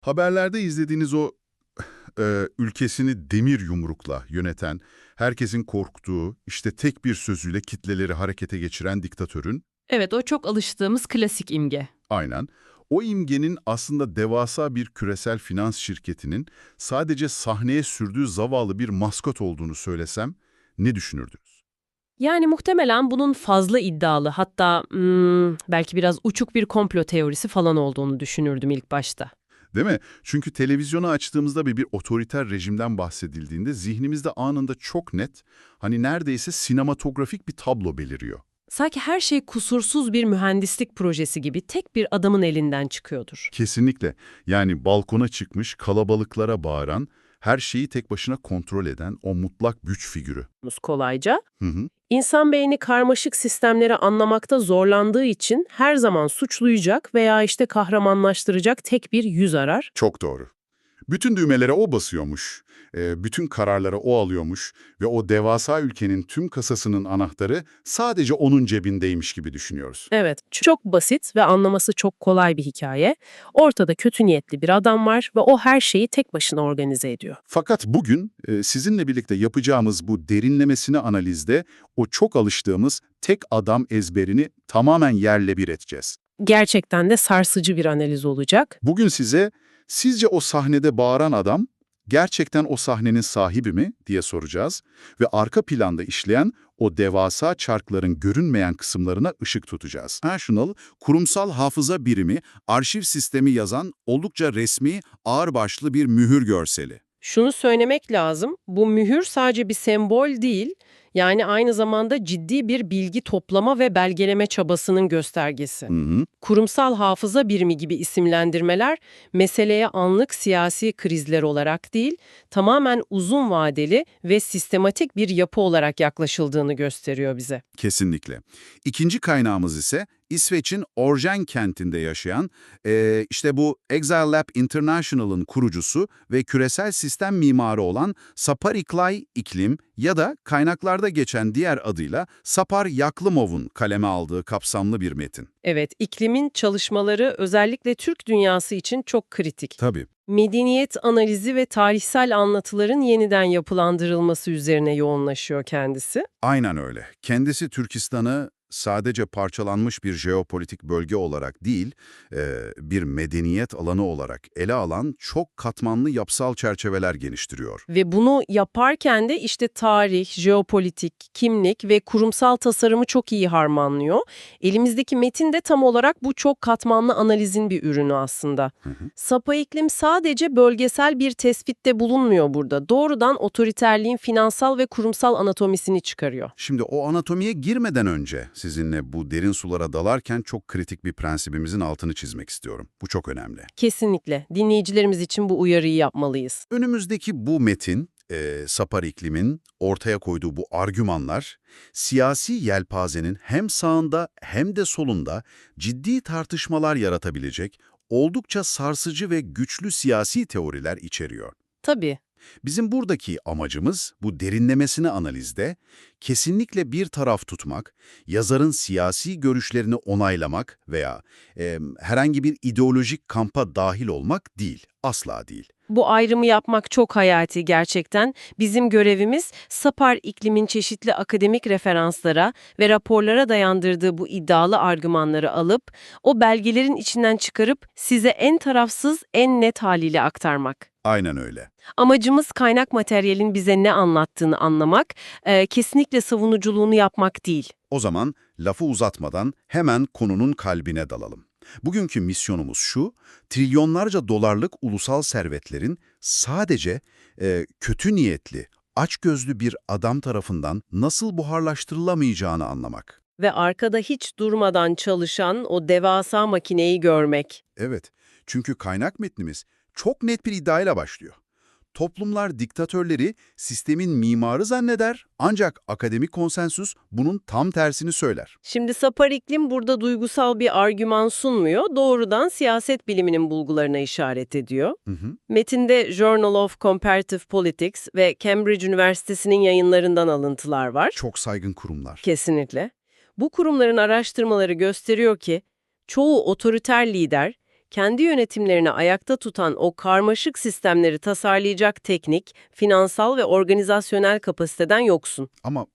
Haberlerde izlediğiniz o ülkesini demir yumrukla yöneten, herkesin korktuğu, işte tek bir sözüyle kitleleri harekete geçiren diktatörün, Evet, o çok alıştığımız klasik imge. aynen, o imgenin aslında devasa bir küresel finans şirketinin sadece sahneye sürdüğü zavallı bir maskot olduğunu söylesem ne düşünürdünüz? Yani muhtemelen bunun fazla iddialı, hatta belki biraz uçuk bir komplo teorisi falan olduğunu düşünürdüm ilk başta. Değil mi? Çünkü televizyonu açtığımızda bir otoriter rejimden bahsedildiğinde zihnimizde anında çok net, hani neredeyse sinematografik bir tablo beliriyor. Sanki her şey kusursuz bir mühendislik projesi gibi tek bir adamın elinden çıkıyordur. Kesinlikle. Yani balkona çıkmış, kalabalıklara bağıran, her şeyi tek başına kontrol eden o mutlak güç figürü. Kolayca. Hı hı. İnsan beyni karmaşık sistemleri anlamakta zorlandığı için her zaman suçlayacak veya kahramanlaştıracak tek bir yüz arar. Çok doğru. Bütün düğmelere o basıyormuş, bütün kararları o alıyormuş ve o devasa ülkenin tüm kasasının anahtarı sadece onun cebindeymiş gibi düşünüyoruz. Evet, çok basit ve anlaması çok kolay bir hikaye. Ortada kötü niyetli bir adam var ve o her şeyi tek başına organize ediyor. Fakat bugün sizinle birlikte yapacağımız bu derinlemesine analizde o çok alıştığımız tek adam ezberini tamamen yerle bir edeceğiz. Gerçekten de sarsıcı bir analiz olacak. Bugün size sizce o sahnede bağıran adam gerçekten o sahnenin sahibi mi diye soracağız ve arka planda işleyen o devasa çarkların görünmeyen kısımlarına ışık tutacağız. National Kurumsal Hafıza Birimi, arşiv sistemi yazan oldukça resmi, ağırbaşlı bir mühür görseli. Şunu söylemek lazım, bu mühür sadece bir sembol değil, yani aynı zamanda ciddi bir bilgi toplama ve belgeleme çabasının göstergesi. Hı hı. Kurumsal hafıza birimi gibi isimlendirmeler, meseleye anlık siyasi krizler olarak değil, tamamen uzun vadeli ve sistematik bir yapı olarak yaklaşıldığını gösteriyor bize. Kesinlikle. İkinci kaynağımız ise İsveç'in Orjen kentinde yaşayan, işte bu Exile Lab International'ın kurucusu ve küresel sistem mimarı olan Sapar Iklay İklim ya da kaynaklarda geçen diğer adıyla Sapar Yaklımov'un kaleme aldığı kapsamlı bir metin. Evet, iklimin çalışmaları özellikle Türk dünyası için çok kritik. Tabii. Medeniyet analizi ve tarihsel anlatıların yeniden yapılandırılması üzerine yoğunlaşıyor kendisi. Aynen öyle. Kendisi Türkistan'ı sadece parçalanmış bir jeopolitik bölge olarak değil, bir medeniyet alanı olarak ele alan çok katmanlı yapısal çerçeveler geliştiriyor. Ve bunu yaparken de tarih, jeopolitik, kimlik ve kurumsal tasarımı çok iyi harmanlıyor. Elimizdeki metin de tam olarak bu çok katmanlı analizin bir ürünü aslında. Hı hı. Sapa iklim sadece bölgesel bir tespitte bulunmuyor burada. Doğrudan otoriterliğin finansal ve kurumsal anatomisini çıkarıyor. Şimdi o anatomiye girmeden önce sizinle bu derin sulara dalarken çok kritik bir prensibimizin altını çizmek istiyorum. Bu çok önemli. Kesinlikle. Dinleyicilerimiz için bu uyarıyı yapmalıyız. Önümüzdeki bu metin, Sapar iklimin ortaya koyduğu bu argümanlar, siyasi yelpazenin hem sağında hem de solunda ciddi tartışmalar yaratabilecek, oldukça sarsıcı ve güçlü siyasi teoriler içeriyor. Tabii. Bizim buradaki amacımız bu derinlemesine analizde kesinlikle bir taraf tutmak, yazarın siyasi görüşlerini onaylamak veya herhangi bir ideolojik kampa dahil olmak değil, asla değil. Bu ayrımı yapmak çok hayati gerçekten. Bizim görevimiz Sapar iklimin çeşitli akademik referanslara ve raporlara dayandırdığı bu iddialı argümanları alıp, o belgelerin içinden çıkarıp size en tarafsız, en net haliyle aktarmak. Aynen öyle. Amacımız kaynak materyalin bize ne anlattığını anlamak, kesinlikle savunuculuğunu yapmak değil. O zaman lafı uzatmadan hemen konunun kalbine dalalım. Bugünkü misyonumuz şu, trilyonlarca dolarlık ulusal servetlerin sadece kötü niyetli, açgözlü bir adam tarafından nasıl buharlaştırılamayacağını anlamak. Ve arkada hiç durmadan çalışan o devasa makineyi görmek. Evet, çünkü kaynak metnimiz çok net bir iddiayla başlıyor. Toplumlar diktatörleri sistemin mimarı zanneder ancak akademik konsensüs bunun tam tersini söyler. Şimdi Sapar İklim burada duygusal bir argüman sunmuyor, doğrudan siyaset biliminin bulgularına işaret ediyor. Hı hı. Metinde Journal of Comparative Politics ve Cambridge Üniversitesi'nin yayınlarından alıntılar var. Çok saygın kurumlar. Kesinlikle. Bu kurumların araştırmaları gösteriyor ki, çoğu otoriter lider kendi yönetimlerini ayakta tutan o karmaşık sistemleri tasarlayacak teknik, finansal ve organizasyonel kapasiteden yoksun. Ama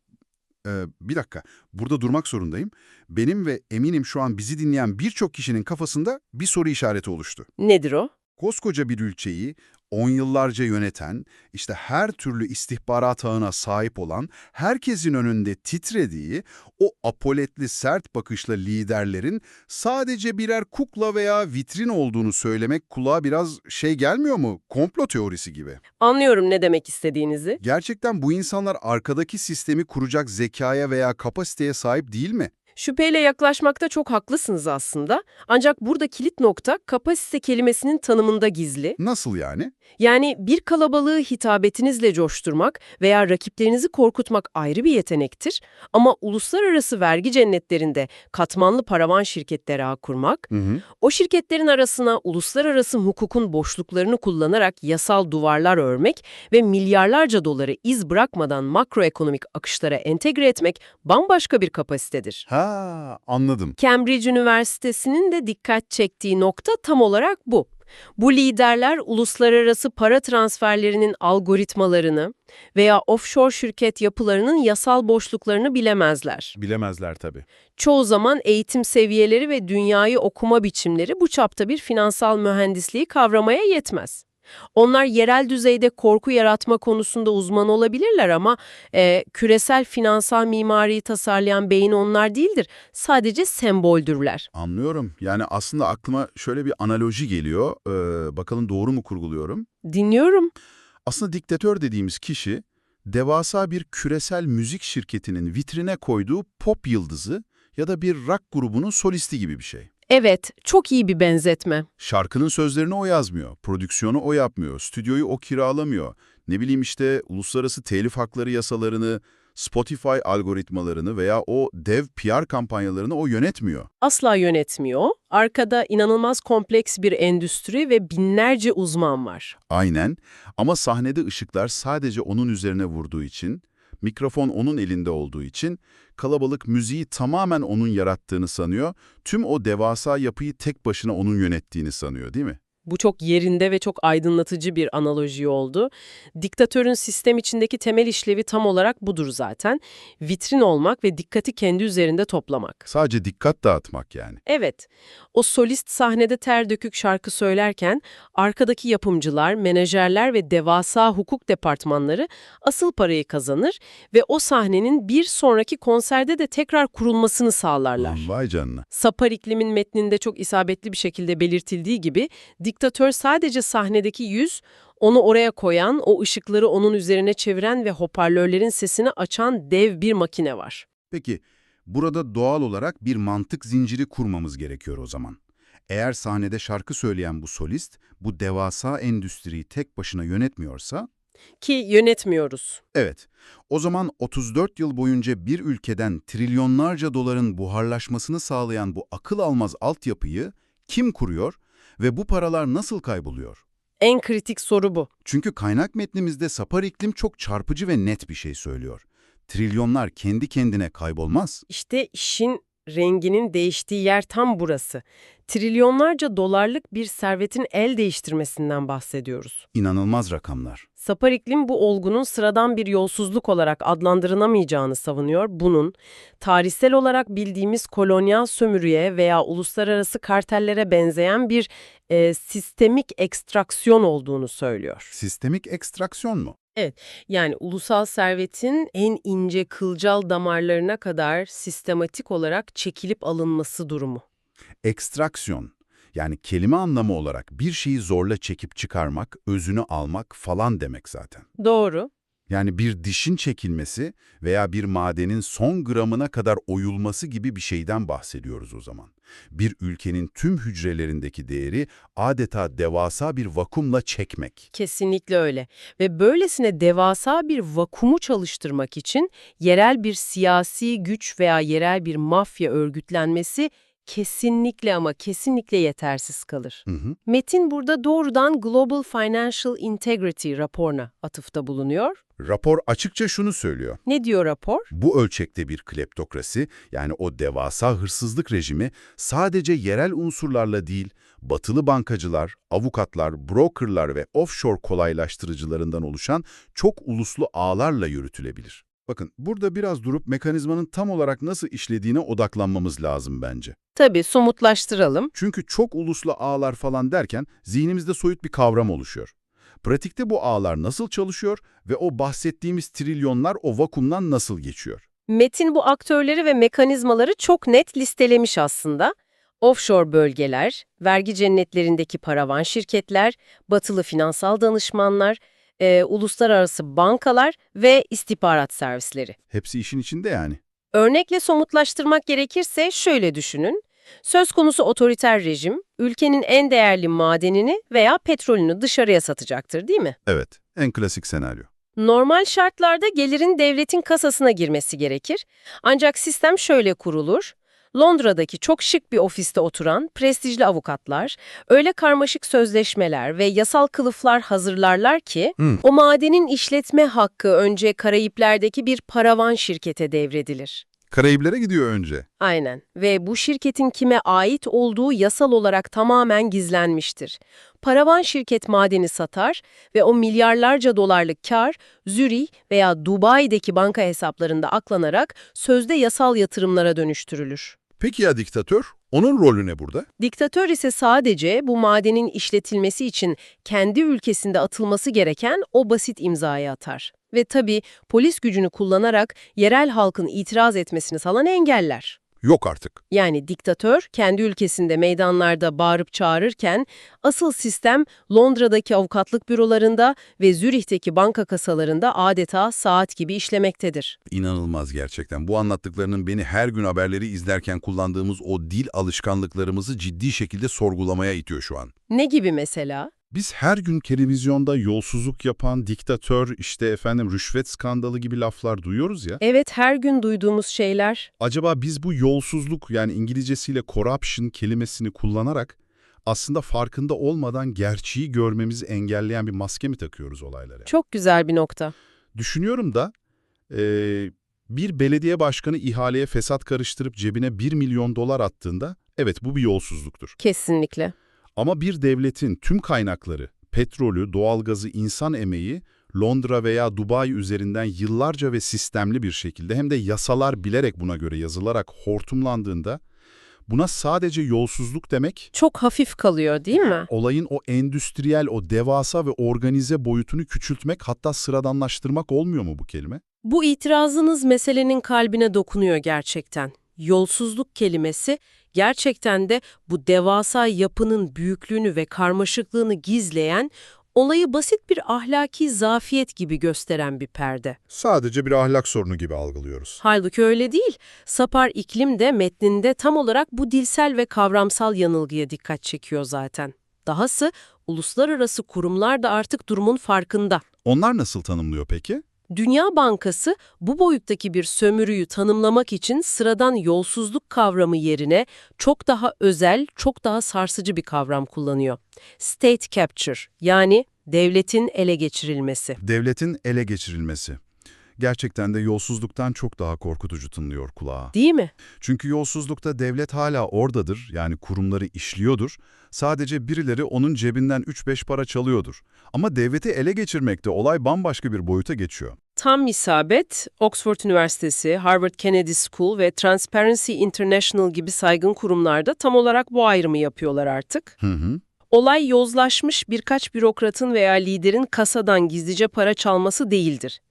bir dakika, burada durmak zorundayım. Benim ve eminim şu an bizi dinleyen birçok kişinin kafasında bir soru işareti oluştu. Nedir o? Koskoca bir ülkeyi 10 yıllarca yöneten, işte her türlü istihbarat ağına sahip olan, herkesin önünde titrediği, o apoletli sert bakışlı liderlerin sadece birer kukla veya vitrin olduğunu söylemek kulağa biraz gelmiyor mu? Komplo teorisi gibi. Anlıyorum ne demek istediğinizi. Gerçekten bu insanlar arkadaki sistemi kuracak zekaya veya kapasiteye sahip değil mi? Şüpheyle yaklaşmakta çok haklısınız aslında. Ancak burada kilit nokta kapasite kelimesinin tanımında gizli. Nasıl yani? Yani bir kalabalığı hitabetinizle coşturmak veya rakiplerinizi korkutmak ayrı bir yetenektir. Ama uluslararası vergi cennetlerinde katmanlı paravan şirketleri ağ kurmak, Hı hı. o şirketlerin arasına uluslararası hukukun boşluklarını kullanarak yasal duvarlar örmek ve milyarlarca doları iz bırakmadan makroekonomik akışlara entegre etmek bambaşka bir kapasitedir. Ha, anladım. Cambridge Üniversitesi'nin de dikkat çektiği nokta tam olarak bu. Bu liderler uluslararası para transferlerinin algoritmalarını veya offshore şirket yapılarının yasal boşluklarını bilemezler. Bilemezler tabii. Çoğu zaman eğitim seviyeleri ve dünyayı okuma biçimleri bu çapta bir finansal mühendisliği kavramaya yetmez. Onlar yerel düzeyde korku yaratma konusunda uzman olabilirler ama küresel finansal mimariyi tasarlayan beyin onlar değildir. Sadece semboldürler. Anlıyorum. Yani aslında aklıma şöyle bir analoji geliyor. Bakalım doğru mu kurguluyorum? Dinliyorum. Aslında diktatör dediğimiz kişi, devasa bir küresel müzik şirketinin vitrine koyduğu pop yıldızı ya da bir rock grubunun solisti gibi bir şey. Evet, çok iyi bir benzetme. Şarkının sözlerini o yazmıyor, prodüksiyonu o yapmıyor, stüdyoyu o kiralamıyor. Ne bileyim işte uluslararası telif hakları yasalarını, Spotify algoritmalarını veya o dev PR kampanyalarını o yönetmiyor. Asla yönetmiyor. Arkada inanılmaz kompleks bir endüstri ve binlerce uzman var. Aynen, ama sahnede ışıklar sadece onun üzerine vurduğu için, mikrofon onun elinde olduğu için kalabalık müziği tamamen onun yarattığını sanıyor, tüm o devasa yapıyı tek başına onun yönettiğini sanıyor, değil mi? Bu çok yerinde ve çok aydınlatıcı bir analoji oldu. Diktatörün sistem içindeki temel işlevi tam olarak budur zaten. Vitrin olmak ve dikkati kendi üzerinde toplamak. Sadece dikkat dağıtmak yani. Evet, o solist sahnede ter dökük şarkı söylerken arkadaki yapımcılar, menajerler ve devasa hukuk departmanları asıl parayı kazanır ve o sahnenin bir sonraki konserde de tekrar kurulmasını sağlarlar. Vay canına. Sapar iklimin metninde çok isabetli bir şekilde belirtildiği gibi diktatör sadece sahnedeki yüz, onu oraya koyan, o ışıkları onun üzerine çeviren ve hoparlörlerin sesini açan dev bir makine var. Peki, burada doğal olarak bir mantık zinciri kurmamız gerekiyor o zaman. Eğer sahnede şarkı söyleyen bu solist, bu devasa endüstriyi tek başına yönetmiyorsa, Ki yönetmiyoruz. evet, o zaman 34 yıl boyunca bir ülkeden trilyonlarca doların buharlaşmasını sağlayan bu akıl almaz altyapıyı kim kuruyor ve bu paralar nasıl kayboluyor? En kritik soru bu. Çünkü kaynak metnimizde Sapar İklim çok çarpıcı ve net bir şey söylüyor. Trilyonlar kendi kendine kaybolmaz. İşte işin renginin değiştiği yer tam burası. Trilyonlarca dolarlık bir servetin el değiştirmesinden bahsediyoruz. İnanılmaz rakamlar. Sapar iklim bu olgunun sıradan bir yolsuzluk olarak adlandırılamayacağını savunuyor. Bunun tarihsel olarak bildiğimiz kolonyal sömürüye veya uluslararası kartellere benzeyen bir sistemik ekstraksiyon olduğunu söylüyor. Sistemik ekstraksiyon mu? Yani ulusal servetin en ince kılcal damarlarına kadar sistematik olarak çekilip alınması durumu. Ekstraksiyon, yani kelime anlamı olarak bir şeyi zorla çekip çıkarmak, özünü almak falan demek zaten. Doğru. Yani bir dişin çekilmesi veya bir madenin son gramına kadar oyulması gibi bir şeyden bahsediyoruz o zaman. Bir ülkenin tüm hücrelerindeki değeri adeta devasa bir vakumla çekmek. Kesinlikle öyle. Ve böylesine devasa bir vakumu çalıştırmak için yerel bir siyasi güç veya yerel bir mafya örgütlenmesi Kesinlikle ama kesinlikle yetersiz kalır. Hı hı. Metin burada doğrudan Global Financial Integrity raporuna atıfta bulunuyor. Rapor açıkça şunu söylüyor. Ne diyor rapor? Bu ölçekte bir kleptokrasi, yani o devasa hırsızlık rejimi sadece yerel unsurlarla değil, batılı bankacılar, avukatlar, brokerlar ve offshore kolaylaştırıcılarından oluşan çok uluslu ağlarla yürütülebilir. Bakın, burada biraz durup mekanizmanın tam olarak nasıl işlediğine odaklanmamız lazım bence. Tabii somutlaştıralım. Çünkü çok uluslu ağlar falan derken zihnimizde soyut bir kavram oluşuyor. Pratikte bu ağlar nasıl çalışıyor ve o bahsettiğimiz trilyonlar o vakumdan nasıl geçiyor? Metin bu aktörleri ve mekanizmaları çok net listelemiş aslında. Offshore bölgeler, vergi cennetlerindeki paravan şirketler, batılı finansal danışmanlar, uluslararası bankalar ve istihbarat servisleri. Hepsi işin içinde yani. Örnekle somutlaştırmak gerekirse şöyle düşünün. Söz konusu otoriter rejim, ülkenin en değerli madenini veya petrolünü dışarıya satacaktır, değil mi? Evet, en klasik senaryo. Normal şartlarda gelirin devletin kasasına girmesi gerekir. Ancak sistem şöyle kurulur. Londra'daki çok şık bir ofiste oturan prestijli avukatlar öyle karmaşık sözleşmeler ve yasal kılıflar hazırlarlar ki o madenin işletme hakkı önce Karayipler'deki bir paravan şirkete devredilir. Karayiplere gidiyor önce. Aynen ve bu şirketin kime ait olduğu yasal olarak tamamen gizlenmiştir. Paravan şirket madeni satar ve o milyarlarca dolarlık kar Zürih veya Dubai'deki banka hesaplarında aklanarak sözde yasal yatırımlara dönüştürülür. Peki ya diktatör? Onun rolü ne burada? Diktatör ise sadece bu madenin işletilmesi için kendi ülkesinde atılması gereken o basit imzayı atar. Ve tabii polis gücünü kullanarak yerel halkın itiraz etmesini falan engeller. Yok artık. Yani diktatör kendi ülkesinde meydanlarda bağırıp çağırırken asıl sistem Londra'daki avukatlık bürolarında ve Zürih'teki banka kasalarında adeta saat gibi işlemektedir. İnanılmaz gerçekten. Bu anlattıklarının beni her gün haberleri izlerken kullandığımız o dil alışkanlıklarımızı ciddi şekilde sorgulamaya itiyor şu an. Ne gibi mesela? Biz her gün televizyonda yolsuzluk yapan diktatör, rüşvet skandalı gibi laflar duyuyoruz ya. Evet, her gün duyduğumuz şeyler. Acaba biz bu yolsuzluk, yani İngilizcesiyle corruption kelimesini kullanarak aslında farkında olmadan gerçeği görmemizi engelleyen bir maske mi takıyoruz olaylara? Çok güzel bir nokta. Düşünüyorum da bir belediye başkanı ihaleye fesat karıştırıp cebine 1 milyon dolar attığında evet bu bir yolsuzluktur. Kesinlikle. Ama bir devletin tüm kaynakları, petrolü, doğalgazı, insan emeği Londra veya Dubai üzerinden yıllarca ve sistemli bir şekilde hem de yasalar bilerek buna göre yazılarak hortumlandığında buna sadece yolsuzluk demek, Çok hafif kalıyor, değil mi? olayın o endüstriyel, o devasa ve organize boyutunu küçültmek hatta sıradanlaştırmak olmuyor mu bu kelime? Bu itirazınız meselenin kalbine dokunuyor gerçekten. Yolsuzluk kelimesi gerçekten de bu devasa yapının büyüklüğünü ve karmaşıklığını gizleyen, olayı basit bir ahlaki zafiyet gibi gösteren bir perde. Sadece bir ahlak sorunu gibi algılıyoruz. Halbuki öyle değil. Sapar İklim de metninde tam olarak bu dilsel ve kavramsal yanılgıya dikkat çekiyor zaten. Dahası uluslararası kurumlar da artık durumun farkında. Onlar nasıl tanımlıyor peki? Dünya Bankası bu boyuttaki bir sömürüyü tanımlamak için sıradan yolsuzluk kavramı yerine çok daha özel, çok daha sarsıcı bir kavram kullanıyor. State capture, yani devletin ele geçirilmesi. Devletin ele geçirilmesi. Gerçekten de yolsuzluktan çok daha korkutucu tınlıyor kulağa. Değil mi? Çünkü yolsuzlukta devlet hala oradadır, yani kurumları işliyordur. Sadece birileri onun cebinden 3-5 para çalıyordur. Ama devleti ele geçirmekte olay bambaşka bir boyuta geçiyor. Tam isabet, Oxford Üniversitesi, Harvard Kennedy School ve Transparency International gibi saygın kurumlarda tam olarak bu ayrımı yapıyorlar artık. Olay yozlaşmış birkaç bürokratın veya liderin kasadan gizlice para çalması değildir.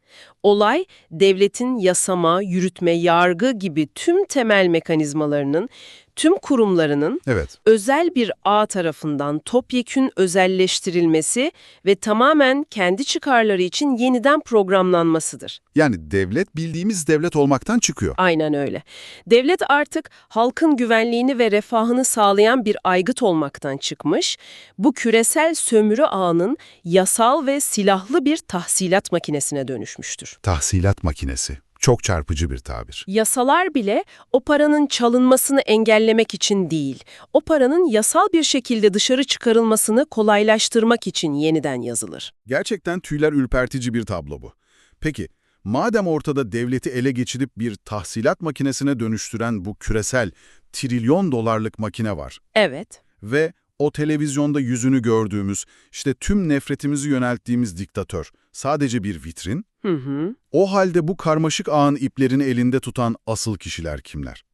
Olay, devletin yasama, yürütme, yargı gibi tüm temel mekanizmalarının, tüm kurumlarının Evet. özel bir ağ tarafından topyekün özelleştirilmesi ve tamamen kendi çıkarları için yeniden programlanmasıdır. Yani devlet bildiğimiz devlet olmaktan çıkıyor. Aynen öyle. Devlet artık halkın güvenliğini ve refahını sağlayan bir aygıt olmaktan çıkmış, bu küresel sömürü ağının yasal ve silahlı bir tahsilat makinesine dönüşmüştür. Tahsilat makinesi. Çok çarpıcı bir tabir. Yasalar bile o paranın çalınmasını engellemek için değil, o paranın yasal bir şekilde dışarı çıkarılmasını kolaylaştırmak için yeniden yazılır. Gerçekten tüyler ürpertici bir tablo bu. Peki, madem ortada devleti ele geçirip bir tahsilat makinesine dönüştüren bu küresel trilyon dolarlık makine var Evet. ve o televizyonda yüzünü gördüğümüz, işte tüm nefretimizi yönelttiğimiz diktatör sadece bir vitrin, Hı hı. o halde bu karmaşık ağın iplerini elinde tutan asıl kişiler kimler?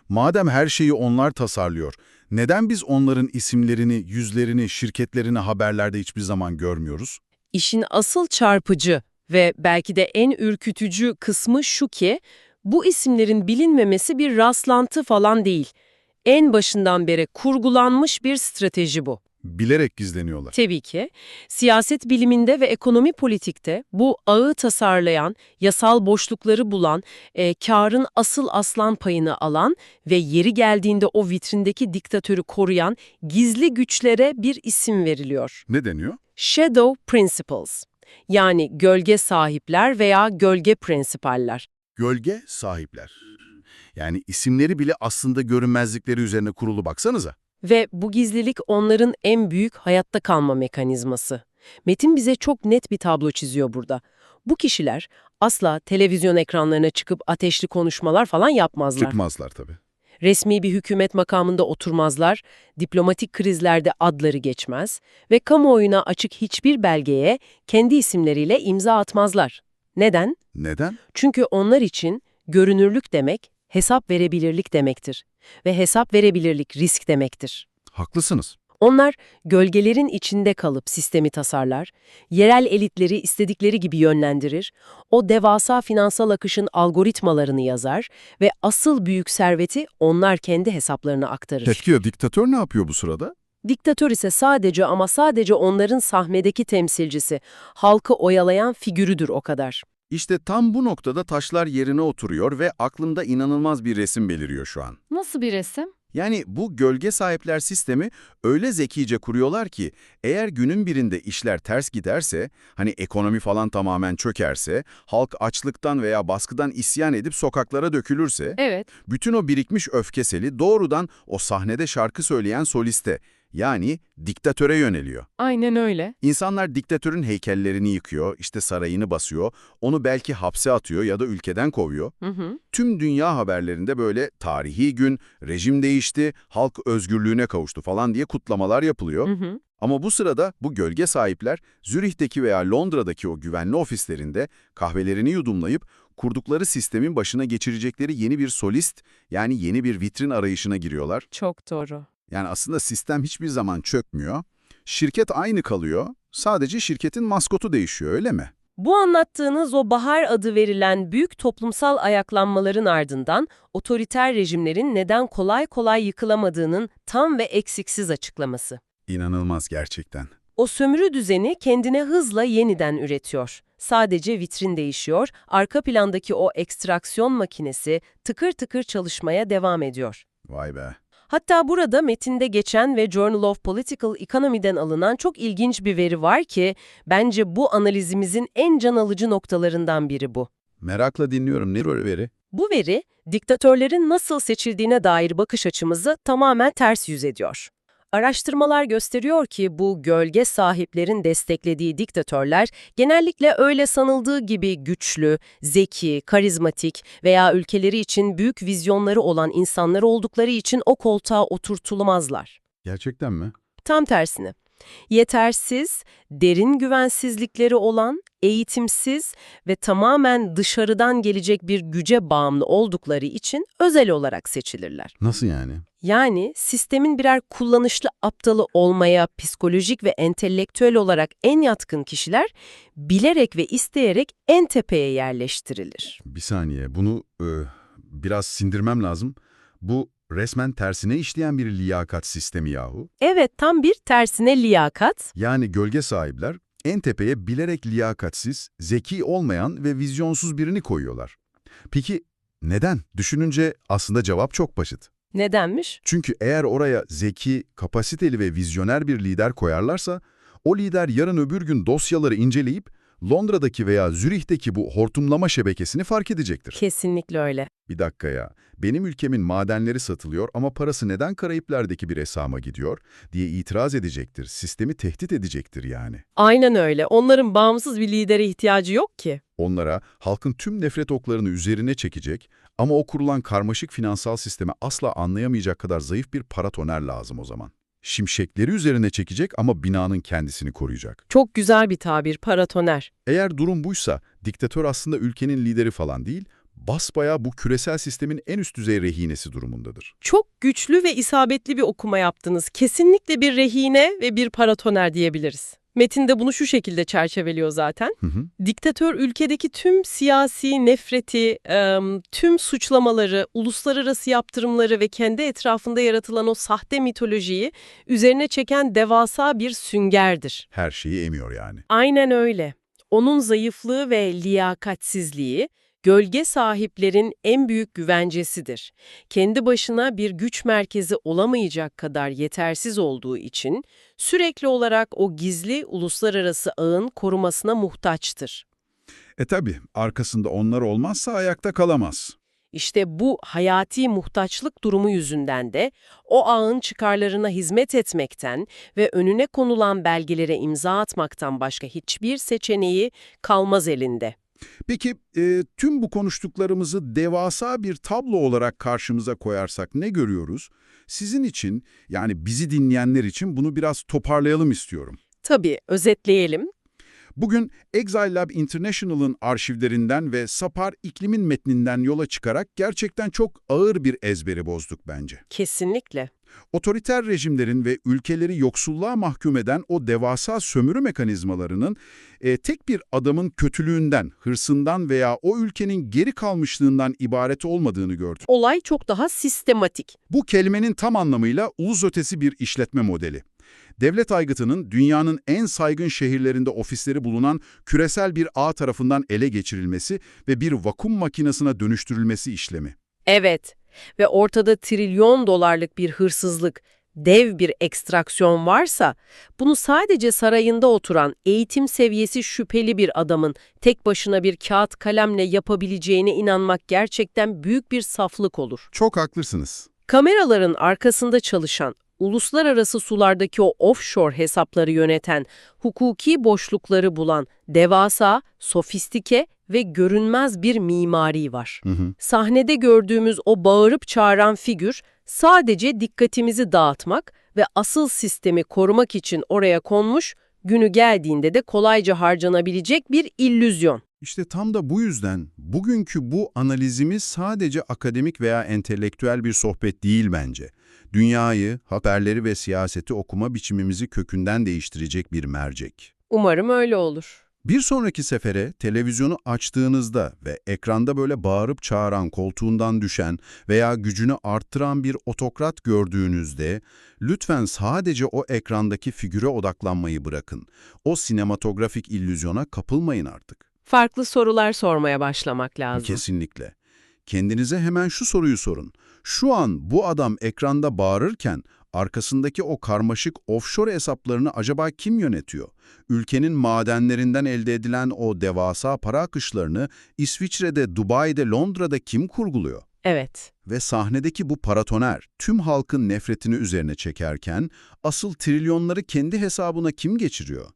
Madem her şeyi onlar tasarlıyor, neden biz onların isimlerini, yüzlerini, şirketlerini haberlerde hiçbir zaman görmüyoruz? İşin asıl çarpıcı ve belki de en ürkütücü kısmı şu ki, bu isimlerin bilinmemesi bir rastlantı falan değil. En başından beri kurgulanmış bir strateji bu. Bilerek gizleniyorlar. Tabii ki. Siyaset biliminde ve ekonomi politikte bu ağı tasarlayan, yasal boşlukları bulan, kârın asıl aslan payını alan ve yeri geldiğinde o vitrindeki diktatörü koruyan gizli güçlere bir isim veriliyor. Ne deniyor? Shadow Principles, yani gölge sahipler veya gölge prensipaller. Gölge sahipler. Yani isimleri bile aslında görünmezlikleri üzerine kurulu baksanıza. Ve bu gizlilik onların en büyük hayatta kalma mekanizması. Metin bize çok net bir tablo çiziyor burada. Bu kişiler asla televizyon ekranlarına çıkıp ateşli konuşmalar falan yapmazlar. Çıkmazlar tabii. Resmi bir hükümet makamında oturmazlar, diplomatik krizlerde adları geçmez ve kamuoyuna açık hiçbir belgeye kendi isimleriyle imza atmazlar. Neden? Neden? Çünkü onlar için görünürlük demek, hesap verebilirlik demektir. Ve hesap verebilirlik risk demektir. Haklısınız. Onlar gölgelerin içinde kalıp sistemi tasarlar, yerel elitleri istedikleri gibi yönlendirir, o devasa finansal akışın algoritmalarını yazar ve asıl büyük serveti onlar kendi hesaplarına aktarır. Peki ya diktatör ne yapıyor bu sırada? Diktatör ise sadece ama sadece onların sahnedeki temsilcisi, halkı oyalayan figürüdür o kadar. İşte tam bu noktada taşlar yerine oturuyor ve aklımda inanılmaz bir resim beliriyor şu an. Nasıl bir resim? Yani bu gölge sahipler sistemi öyle zekice kuruyorlar ki eğer günün birinde işler ters giderse, hani ekonomi falan tamamen çökerse, halk açlıktan veya baskıdan isyan edip sokaklara dökülürse, Evet. bütün o birikmiş öfkeseli doğrudan o sahnede şarkı söyleyen soliste, yani diktatöre yöneliyor. Aynen öyle. İnsanlar diktatörün heykellerini yıkıyor, işte sarayını basıyor, onu belki hapse atıyor ya da ülkeden kovuyor. Hı hı. Tüm dünya haberlerinde böyle tarihi gün, rejim değişti, halk özgürlüğüne kavuştu falan diye kutlamalar yapılıyor. Hı hı. Ama bu sırada bu gölge sahipler Zürih'teki veya Londra'daki o güvenli ofislerinde kahvelerini yudumlayıp kurdukları sistemin başına geçirecekleri yeni bir solist, yani yeni bir vitrin arayışına giriyorlar. Çok doğru. Yani aslında sistem hiçbir zaman çökmüyor. Şirket aynı kalıyor, sadece şirketin maskotu değişiyor, öyle mi? Bu anlattığınız o bahar adı verilen büyük toplumsal ayaklanmaların ardından otoriter rejimlerin neden kolay kolay yıkılamadığının tam ve eksiksiz açıklaması. İnanılmaz gerçekten. O sömürü düzeni kendine hızla yeniden üretiyor. Sadece vitrin değişiyor, arka plandaki o ekstraksiyon makinesi tıkır tıkır çalışmaya devam ediyor. Vay be. Hatta burada metinde geçen ve Journal of Political Economy'den alınan çok ilginç bir veri var ki, bence bu analizimizin en can alıcı noktalarından biri bu. Merakla dinliyorum. Ne veri? Bu veri, diktatörlerin nasıl seçildiğine dair bakış açımızı tamamen ters yüz ediyor. Araştırmalar gösteriyor ki bu gölge sahiplerin desteklediği diktatörler genellikle öyle sanıldığı gibi güçlü, zeki, karizmatik veya ülkeleri için büyük vizyonları olan insanlar oldukları için o koltuğa oturtulamazlar. Gerçekten mi? Tam tersine. Yetersiz, derin güvensizlikleri olan, eğitimsiz ve tamamen dışarıdan gelecek bir güce bağımlı oldukları için özel olarak seçilirler. Nasıl yani? Yani sistemin birer kullanışlı aptalı olmaya psikolojik ve entelektüel olarak en yatkın kişiler bilerek ve isteyerek en tepeye yerleştirilir. Bir saniye. Bunu biraz sindirmem lazım. Bu resmen tersine işleyen bir liyakat sistemi yahu. Evet, tam bir tersine liyakat. Yani gölge sahipler en tepeye bilerek liyakatsiz, zeki olmayan ve vizyonsuz birini koyuyorlar. Peki neden? Düşününce aslında cevap çok basit. Nedenmiş? Çünkü eğer oraya zeki, kapasiteli ve vizyoner bir lider koyarlarsa, o lider yarın öbür gün dosyaları inceleyip Londra'daki veya Zürih'teki bu hortumlama şebekesini fark edecektir. Kesinlikle öyle. Bir dakika ya, benim ülkemin madenleri satılıyor ama parası neden Karayipler'deki bir hesaba gidiyor diye itiraz edecektir, sistemi tehdit edecektir yani. Aynen öyle. Onların bağımsız bir lidere ihtiyacı yok ki. Onlara halkın tüm nefret oklarını üzerine çekecek ama o kurulan karmaşık finansal sisteme asla anlayamayacak kadar zayıf bir paratoner lazım o zaman. Şimşekleri üzerine çekecek ama binanın kendisini koruyacak. Çok güzel bir tabir, paratoner. Eğer durum buysa, diktatör aslında ülkenin lideri falan değil, basbayağı bu küresel sistemin en üst düzey rehinesi durumundadır. Çok güçlü ve isabetli bir okuma yaptınız. Kesinlikle bir rehine ve bir paratoner diyebiliriz. Metin de bunu şu şekilde çerçeveliyor zaten. Diktatör ülkedeki tüm siyasi nefreti, tüm suçlamaları, uluslararası yaptırımları ve kendi etrafında yaratılan o sahte mitolojiyi üzerine çeken devasa bir süngerdir. Her şeyi emiyor yani. Aynen öyle. Onun zayıflığı ve liyakatsizliği, gölge sahiplerin en büyük güvencesidir. Kendi başına bir güç merkezi olamayacak kadar yetersiz olduğu için sürekli olarak o gizli uluslararası ağın korumasına muhtaçtır. Tabi, arkasında onlar olmazsa ayakta kalamaz. İşte bu hayati muhtaçlık durumu yüzünden de o ağın çıkarlarına hizmet etmekten ve önüne konulan belgelere imza atmaktan başka hiçbir seçeneği kalmaz elinde. Peki, tüm bu konuştuklarımızı devasa bir tablo olarak karşımıza koyarsak ne görüyoruz? Sizin için, yani bizi dinleyenler için bunu biraz toparlayalım istiyorum. Tabii, özetleyelim. Bugün Exile Lab International'ın arşivlerinden ve Sapar İklim'in metninden yola çıkarak gerçekten çok ağır bir ezberi bozduk bence. Kesinlikle. Otoriter rejimlerin ve ülkeleri yoksulluğa mahkum eden o devasa sömürü mekanizmalarının tek bir adamın kötülüğünden, hırsından veya o ülkenin geri kalmışlığından ibaret olmadığını gördük. Olay çok daha sistematik. Bu kelimenin tam anlamıyla ulus ötesi bir işletme modeli. Devlet aygıtının dünyanın en saygın şehirlerinde ofisleri bulunan küresel bir ağ tarafından ele geçirilmesi ve bir vakum makinesine dönüştürülmesi işlemi. Evet ve ortada trilyon dolarlık bir hırsızlık, dev bir ekstraksiyon varsa, bunu sadece sarayında oturan eğitim seviyesi şüpheli bir adamın tek başına bir kağıt kalemle yapabileceğine inanmak gerçekten büyük bir saflık olur. Çok haklısınız. Kameraların arkasında çalışan, uluslararası sulardaki o offshore hesapları yöneten, hukuki boşlukları bulan, devasa, sofistike ve görünmez bir mimari var. Sahnede gördüğümüz o bağırıp çağıran figür sadece dikkatimizi dağıtmak ve asıl sistemi korumak için oraya konmuş, günü geldiğinde de kolayca harcanabilecek bir illüzyon. İşte tam da bu yüzden bugünkü bu analizimiz sadece akademik veya entelektüel bir sohbet değil bence. Dünyayı, haberleri ve siyaseti okuma biçimimizi kökünden değiştirecek bir mercek. Umarım öyle olur. Bir sonraki sefere televizyonu açtığınızda ve ekranda böyle bağırıp çağıran, koltuğundan düşen veya gücünü arttıran bir otokrat gördüğünüzde lütfen sadece o ekrandaki figüre odaklanmayı bırakın. O sinematografik illüzyona kapılmayın artık. Farklı sorular sormaya başlamak lazım. Kesinlikle. Kendinize hemen şu soruyu sorun. Şu an bu adam ekranda bağırırken arkasındaki o karmaşık offshore hesaplarını acaba kim yönetiyor? Ülkenin madenlerinden elde edilen o devasa para akışlarını İsviçre'de, Dubai'de, Londra'da kim kurguluyor? Evet. Ve sahnedeki bu paratoner tüm halkın nefretini üzerine çekerken asıl trilyonları kendi hesabına kim geçiriyor?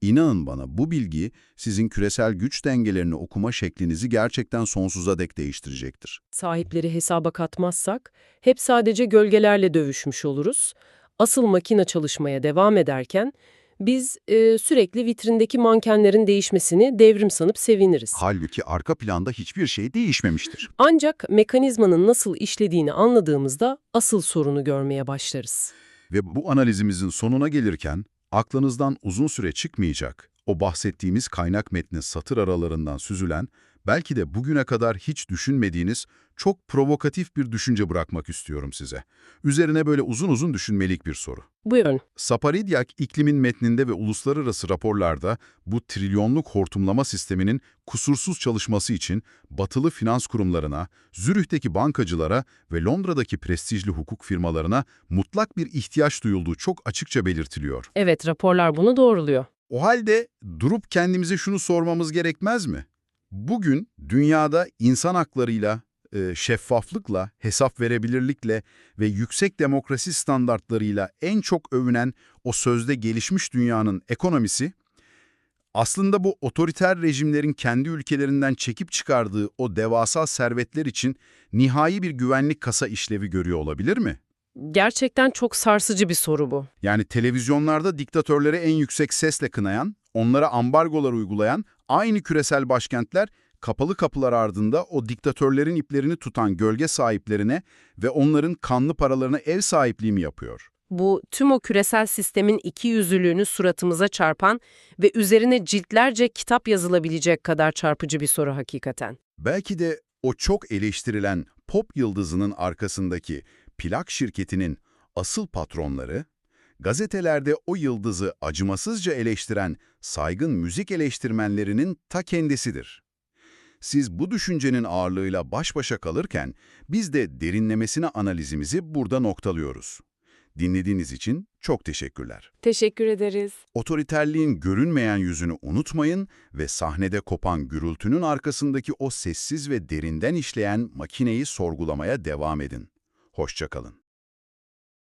İnanın bana, bu bilgi sizin küresel güç dengelerini okuma şeklinizi gerçekten sonsuza dek değiştirecektir. Sahipleri hesaba katmazsak hep sadece gölgelerle dövüşmüş oluruz. Asıl makine çalışmaya devam ederken biz sürekli vitrindeki mankenlerin değişmesini devrim sanıp seviniriz. Halbuki arka planda hiçbir şey değişmemiştir. Ancak mekanizmanın nasıl işlediğini anladığımızda asıl sorunu görmeye başlarız. Ve bu analizimizin sonuna gelirken aklınızdan uzun süre çıkmayacak, o bahsettiğimiz kaynak metni satır aralarından süzülen, belki de bugüne kadar hiç düşünmediğiniz çok provokatif bir düşünce bırakmak istiyorum size. Üzerine böyle uzun uzun düşünmelik bir soru. Buyurun. Saparidyak iklimin metninde ve uluslararası raporlarda bu trilyonluk hortumlama sisteminin kusursuz çalışması için batılı finans kurumlarına, Zürih'teki bankacılara ve Londra'daki prestijli hukuk firmalarına mutlak bir ihtiyaç duyulduğu çok açıkça belirtiliyor. Evet, raporlar bunu doğruluyor. O halde durup kendimize şunu sormamız gerekmez mi? Bugün dünyada insan haklarıyla, şeffaflıkla, hesap verebilirlikle ve yüksek demokrasi standartlarıyla en çok övünen o sözde gelişmiş dünyanın ekonomisi, aslında bu otoriter rejimlerin kendi ülkelerinden çekip çıkardığı o devasa servetler için nihai bir güvenlik kasa işlevi görüyor olabilir mi? Gerçekten çok sarsıcı bir soru bu. Yani televizyonlarda diktatörleri en yüksek sesle kınayan, onlara ambargolar uygulayan aynı küresel başkentler kapalı kapılar ardında o diktatörlerin iplerini tutan gölge sahiplerine ve onların kanlı paralarına ev sahipliği mi yapıyor? Bu tüm o küresel sistemin ikiyüzlülüğünü suratımıza çarpan ve üzerine ciltlerce kitap yazılabilecek kadar çarpıcı bir soru hakikaten. Belki de o çok eleştirilen pop yıldızının arkasındaki plak şirketinin asıl patronları, gazetelerde o yıldızı acımasızca eleştiren saygın müzik eleştirmenlerinin ta kendisidir. Siz bu düşüncenin ağırlığıyla baş başa kalırken biz de derinlemesine analizimizi burada noktalıyoruz. Dinlediğiniz için çok teşekkürler. Teşekkür ederiz. Otoriterliğin görünmeyen yüzünü unutmayın ve sahnede kopan gürültünün arkasındaki o sessiz ve derinden işleyen makineyi sorgulamaya devam edin. Hoşça kalın.